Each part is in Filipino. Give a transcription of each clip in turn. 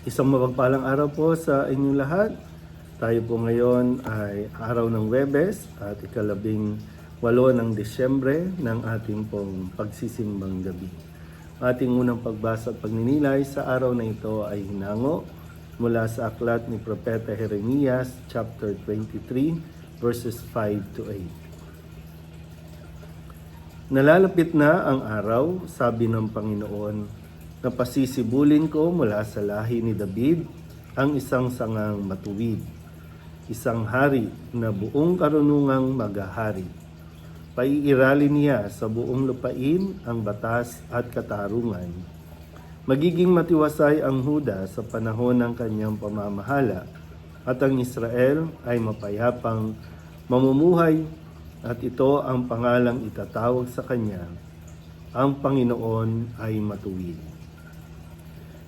Isang mapagpalang araw po sa inyong lahat. Tayo po ngayon ay araw ng Huwebes at ika-18 ng Disyembre ng ating pong pagsisimbang gabi. Ating unang pagbasa at pagninilay sa araw na ito ay hinango mula sa aklat ni Propeta Jeremias chapter 23 verses 5 to 8. Nalalapit na ang araw, sabi ng Panginoon, na pasisibulin ko mula sa lahi ni David ang isang sangang matuwid, isang hari na buong karunungang maghahari. Paiiralin niya sa buong lupain ang batas at katarungan. Magiging matiwasay ang Huda sa panahon ng kanyang pamamahala at ang Israel ay mapayapang mamumuhay at ito ang pangalang itatawag sa kanya, ang Panginoon ay matuwid.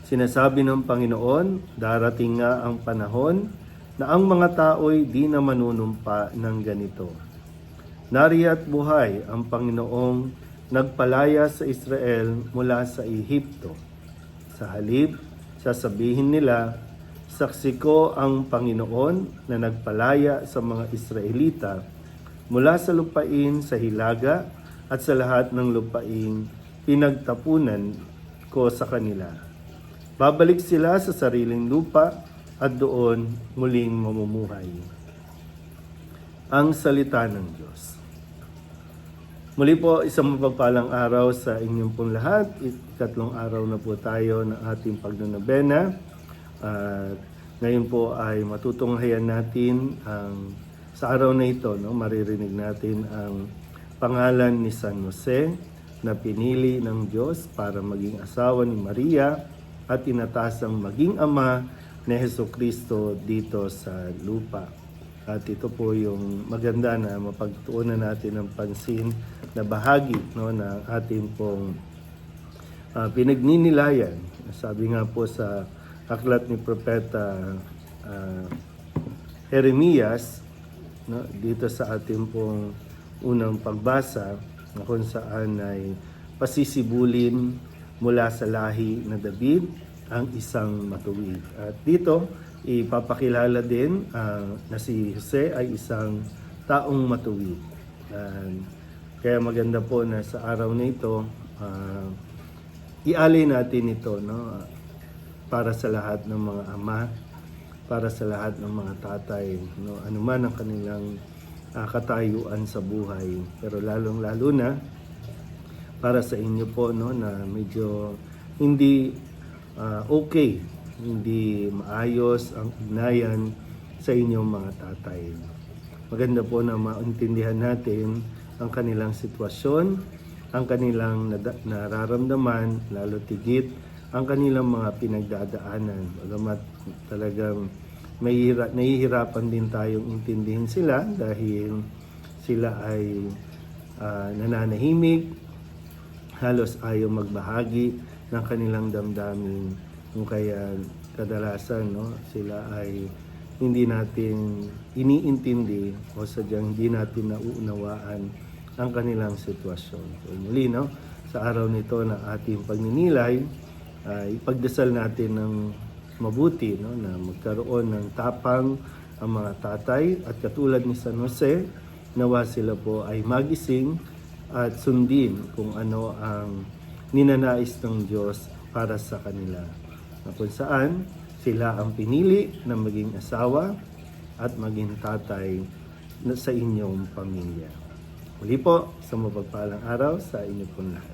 Sinasabi ng Panginoon, darating nga ang panahon na ang mga tao'y di na manunumpa ng ganito. Nariya't buhay ang Panginoong nagpalaya sa Israel mula sa Ehipto. Sa halip, sasabihin nila, saksi ko ang Panginoon na nagpalaya sa mga Israelita mula sa lupain sa hilaga at sa lahat ng lupaing pinagtapunan ko sa kanila. Babalik sila sa sariling lupa at doon muling mamumuhay. Ang salita ng Diyos. Muli po, isang mapagpalang araw sa inyong pong lahat. Ikatlong araw na po tayo ng ating pagnanabena. At ngayon po ay matutunghayan natin sa araw na ito, maririnig natin ang pangalan ni San Jose na pinili ng Diyos para maging asawa ni Maria at inatasang maging ama ni Hesukristo dito sa lupa. At ito po yung maganda na mapagtuunan natin ng pansin na bahagi ng ating pong pinagninilayan. Sabi nga po sa aklat ni Propeta Jeremias, dito sa ating pong unang pagbasa, na kung saan ay pasisibulin mula sa lahi na David ang isang matuwid. At dito, ipapakilala din na si Jose ay isang taong matuwid. Kaya maganda po na sa araw na ito, ialay natin ito para sa lahat ng mga ama, para sa lahat ng mga tatay, anuman ang kanilang katayuan sa buhay. Pero lalong-lalo na, para sa inyo po na medyo hindi okay, hindi maayos ang ugnayan sa inyong mga tatay. Maganda po na maintindihan natin ang kanilang sitwasyon, ang kanilang nararamdaman, lalo tigit ang kanilang mga pinagdadaanan. Bagamat talagang nahihirapan din tayong intindihin sila dahil sila ay nananahimik, halos ayaw magbahagi ng kanilang damdamin. Kaya kadalasan sila ay hindi natin iniintindi o sadyang hindi natin nauunawaan ang kanilang sitwasyon. So, muli sa araw nito ng ating pagninilay, ipagdasal natin ng mabuti na magkaroon ng tapang ang mga tatay at katulad ni San Jose, nawa sila po ay magising at sundin kung ano ang ninanais ng Diyos para sa kanila. Na kung saan sila ang pinili na maging asawa at maging tatay sa inyong pamilya. Muli po, sa mapagpalang araw sa inyo pong lahat.